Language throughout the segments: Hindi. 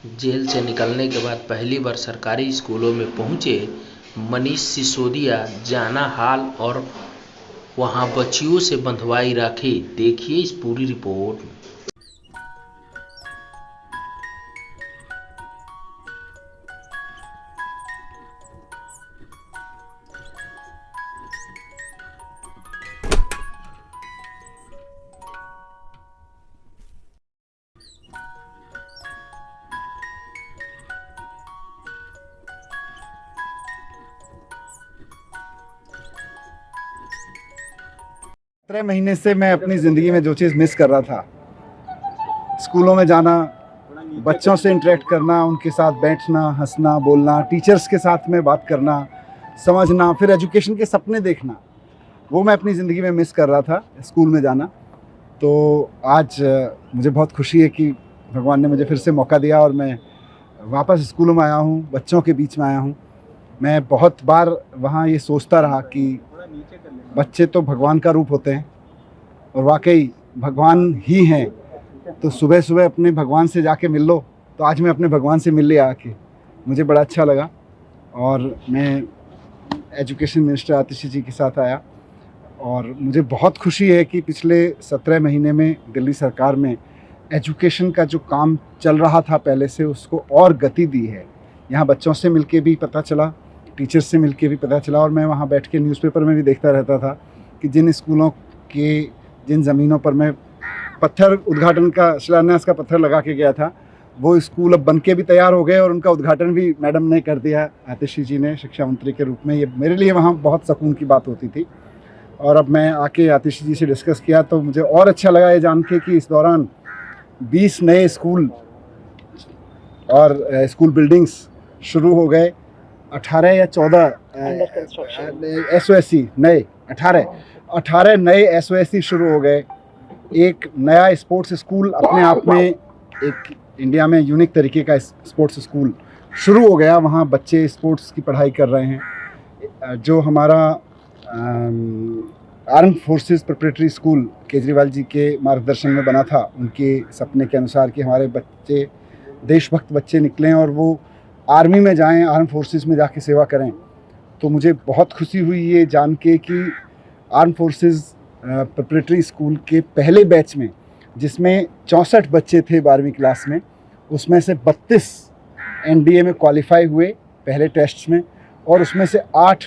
जेल से निकलने के बाद पहली बार सरकारी स्कूलों में पहुंचे मनीष सिसोदिया जाना हाल और वहां बच्चियों से बंधवाई राखी। देखिए इस पूरी रिपोर्ट। 17 महीने से मैं अपनी ज़िंदगी में जो चीज़ मिस कर रहा था, स्कूलों में जाना, बच्चों से इंटरेक्ट करना, उनके साथ बैठना, हंसना, बोलना, टीचर्स के साथ में बात करना, समझना, फिर एजुकेशन के सपने देखना, वो मैं अपनी ज़िंदगी में मिस कर रहा था, स्कूल में जाना। तो आज मुझे बहुत खुशी है कि भगवान ने मुझे फिर से मौका दिया और मैं वापस स्कूलों में आया हूँ, बच्चों के बीच में आया हूँ। मैं बहुत बार वहाँ ये सोचता रहा कि बच्चे तो भगवान का रूप होते हैं और वाकई भगवान ही हैं, तो सुबह सुबह अपने भगवान से जाके मिल लो। तो आज मैं अपने भगवान से मिल लिया आके, मुझे बड़ा अच्छा लगा। और मैं एजुकेशन मिनिस्टर आतिशी जी के साथ आया और मुझे बहुत खुशी है कि पिछले 17 महीने में दिल्ली सरकार में एजुकेशन का जो काम चल रहा था पहले से, उसको और गति दी है। यहाँ बच्चों से मिलके भी पता चला, टीचर्स से मिलके भी पता चला, और मैं वहाँ बैठ के न्यूज़पेपर में भी देखता रहता था कि जिन स्कूलों के जिन ज़मीनों पर मैं पत्थर उद्घाटन का शिलान्यास का पत्थर लगा के गया था, वो स्कूल अब बन के भी तैयार हो गए और उनका उद्घाटन भी मैडम ने कर दिया, आतिशी जी ने, शिक्षा मंत्री के रूप में। ये मेरे लिए वहाँ बहुत सुकून की बात होती थी। और अब मैं आके आतिशी जी से डिस्कस किया तो मुझे और अच्छा लगा ये जान के कि इस दौरान 20 नए स्कूल और स्कूल बिल्डिंग्स शुरू हो गए। 18 या 14 SOSC नए 18 नए SOSC शुरू हो गए। एक नया स्पोर्ट्स स्कूल अपने आप में एक इंडिया में यूनिक तरीके का स्पोर्ट्स स्कूल शुरू हो गया। वहाँ बच्चे स्पोर्ट्स की पढ़ाई कर रहे हैं। जो हमारा armed forces preparatory school Kejriwal ji के मार्गदर्शन में बना था, उनके सपने के अनुसार कि हमारे बच्चे देशभक्त बच्चे निकलें और वो आर्मी में जाएं, आर्म फोर्सेस में जाके सेवा करें। तो मुझे बहुत खुशी हुई ये जान के कि आर्म फोर्सेस प्रिपरेटरी स्कूल के पहले बैच में, जिसमें 64 बच्चे थे 12वीं क्लास में, उसमें से 32 NDA में क्वालिफाई हुए पहले टेस्ट में, और उसमें से 8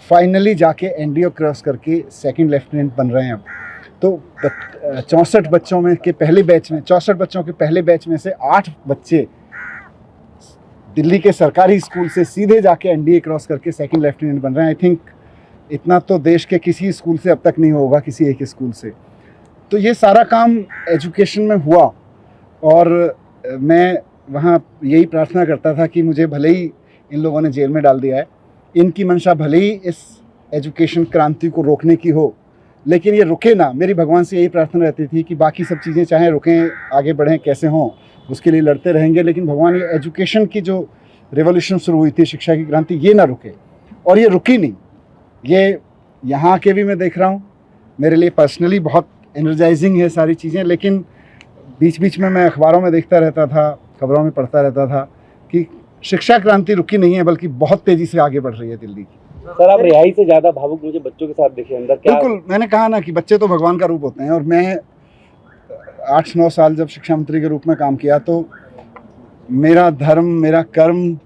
फाइनली जाके NDA क्रॉस करके सेकंड लेफ्टिनेंट बन रहे हैं अब। तो 64 बच्चों में के पहले बैच में 64 बच्चों के पहले बैच में से 8 बच्चे दिल्ली के सरकारी स्कूल से सीधे जाके NDA क्रॉस करके सेकंड लेफ्टिनेंट बन रहे हैं। आई थिंक इतना तो देश के किसी स्कूल से अब तक नहीं होगा, किसी एक स्कूल से। तो ये सारा काम एजुकेशन में हुआ और मैं वहाँ यही प्रार्थना करता था कि मुझे भले ही इन लोगों ने जेल में डाल दिया है, इनकी मंशा भले ही इस एजुकेशन क्रांति को रोकने की हो, लेकिन ये रुके ना। मेरी भगवान से यही प्रार्थना रहती थी कि बाकी सब चीज़ें चाहे रुकें, आगे बढ़ें, कैसे हों, उसके लिए लड़ते रहेंगे, लेकिन भगवान ये एजुकेशन की जो रेवोल्यूशन शुरू हुई थी, शिक्षा की क्रांति, ये ना रुके। और ये रुकी नहीं। ये यहाँ के भी मैं देख रहा हूँ, मेरे लिए पर्सनली बहुत एनर्जाइजिंग है सारी चीज़ें। लेकिन बीच बीच में मैं अखबारों में देखता रहता था, खबरों में पढ़ता रहता था कि शिक्षा क्रांति रुकी नहीं है, बल्कि बहुत तेज़ी से आगे बढ़ रही है दिल्ली की। सर, आप रिहाई से ज़्यादा भावुक मुझे बच्चों के साथ देखे अंदर क्या? बिल्कुल, मैंने कहा ना कि बच्चे तो भगवान का रूप होते हैं। और मैं 8-9 साल जब शिक्षा मंत्री के रूप में काम किया तो मेरा धर्म, मेरा कर्म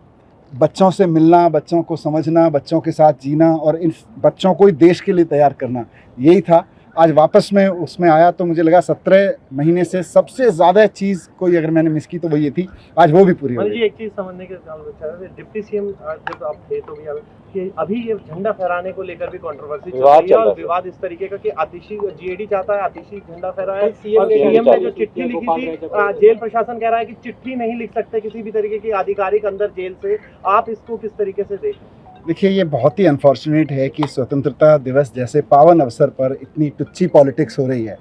बच्चों से मिलना, बच्चों को समझना, बच्चों के साथ जीना और इन बच्चों को ही देश के लिए तैयार करना, यही था। आज वापस मैं उसमें आया तो मुझे लगा 17 महीने से सबसे ज़्यादा चीज़ कोई अगर मैंने मिस की तो वो ये थी, आज वो भी पूरी हो गई। एक चीज़ समझने के डिप्टी सीएम जब आप थे तो भी कि अभी ये झंडा फहराने को लेकर भी कंट्रोवर्सी चल रही है और विवाद इस तरीके का कि आतिशी GAD चाहता है आतिशी झंडा फहराए, और सीएम ने जो चिट्ठी लिखी थी, जेल प्रशासन कह रहा है कि चिट्ठी नहीं लिख सकते किसी भी तरीके की आधिकारिक अंदर जेल से। आप इसको किस तरीके से देखें? देखिए, ये बहुत ही अनफॉर्चुनेट है कि स्वतंत्रता दिवस जैसे पावन अवसर पर इतनी टुच्ची पॉलिटिक्स हो रही है।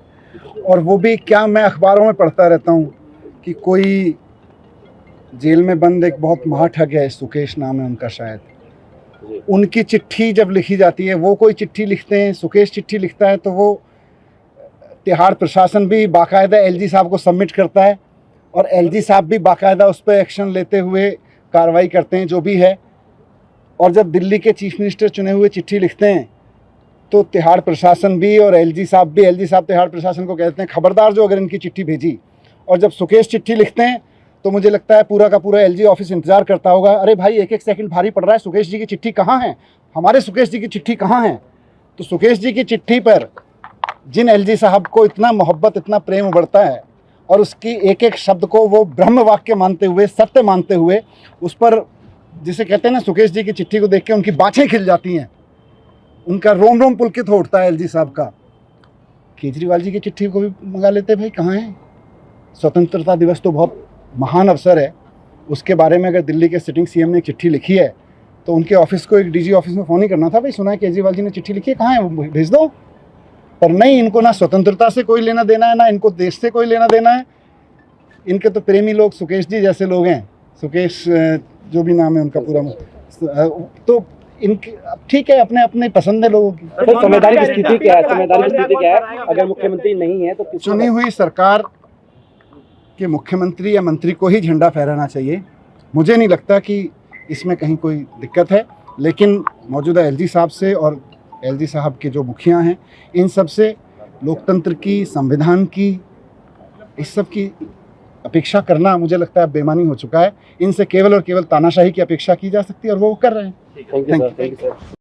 और वो भी क्या, मैं अखबारों में पढ़ता रहता हूँ कि कोई जेल में बंद एक बहुत महाठग है, सुकेश नाम है उनका शायद, उनकी चिट्ठी जब लिखी जाती है, वो कोई चिट्ठी लिखते हैं, सुकेश चिट्ठी लिखता है, तो वो तिहाड़ प्रशासन भी बाकायदा LG साहब को सबमिट करता है और एलजी साहब भी बाकायदा उस पर एक्शन लेते हुए कार्रवाई करते हैं जो भी है। और जब दिल्ली के चीफ मिनिस्टर चुने हुए चिट्ठी लिखते हैं तो तिहाड़ प्रशासन भी और एलजी साहब तिहाड़ प्रशासन को कहते हैं खबरदार जो अगर इनकी चिट्ठी भेजी। और जब सुकेश चिट्ठी लिखते हैं तो मुझे लगता है पूरा का पूरा एलजी ऑफिस इंतजार करता होगा, अरे भाई एक एक सेकंड भारी पड़ रहा है, सुकेश जी की चिट्ठी कहाँ है, हमारे सुकेश जी की चिट्ठी कहाँ है। तो सुकेश जी की चिट्ठी पर जिन एलजी साहब को इतना मोहब्बत इतना प्रेम उबड़ता है और उसकी एक एक शब्द को वो ब्रह्म वाक्य मानते हुए सत्य मानते हुए उस पर, जिसे कहते हैं ना, सुकेश जी की चिट्ठी को देख के उनकी बाँछें खिल जाती हैं, उनका रोम रोम पुलकित हो उठता है एलजी साहब का। केजरीवाल जी की चिट्ठी को भी मंगा लेते भाई, कहाँ है। स्वतंत्रता दिवस तो बहुत महान अवसर है, उसके बारे में अगर दिल्ली के सिटिंग सीएम ने एक चिट्ठी लिखी है तो उनके ऑफिस को एक डीजी ऑफिस में फ़ोन ही करना था, भाई सुना है केजरीवाल जी ने चिट्ठी लिखी है, कहाँ है वो भेज दो। पर नहीं, इनको ना स्वतंत्रता से कोई लेना देना है, ना इनको देश से कोई लेना देना है। इनके तो प्रेमी लोग सुकेश जी जैसे लोग हैं, सुकेश जो भी नाम है उनका पूरा, तो इनके ठीक है, अपने अपने पसंद है लोगों की। संवैधानिक स्थिति क्या है, संवैधानिक स्थिति क्या है? अगर मुख्यमंत्री नहीं है तो चुनी हुई सरकार के मुख्यमंत्री या मंत्री को ही झंडा फहराना चाहिए। मुझे नहीं लगता कि इसमें कहीं कोई दिक्कत है, लेकिन मौजूदा एलजी साहब से और एलजी साहब के जो मुखिया हैं, इन सब से लोकतंत्र की, संविधान की, इस सब की अपेक्षा करना मुझे लगता है बेईमानी हो चुका है। इनसे केवल और केवल तानाशाही की अपेक्षा की जा सकती है और वो कर रहे हैं। Thank you sir.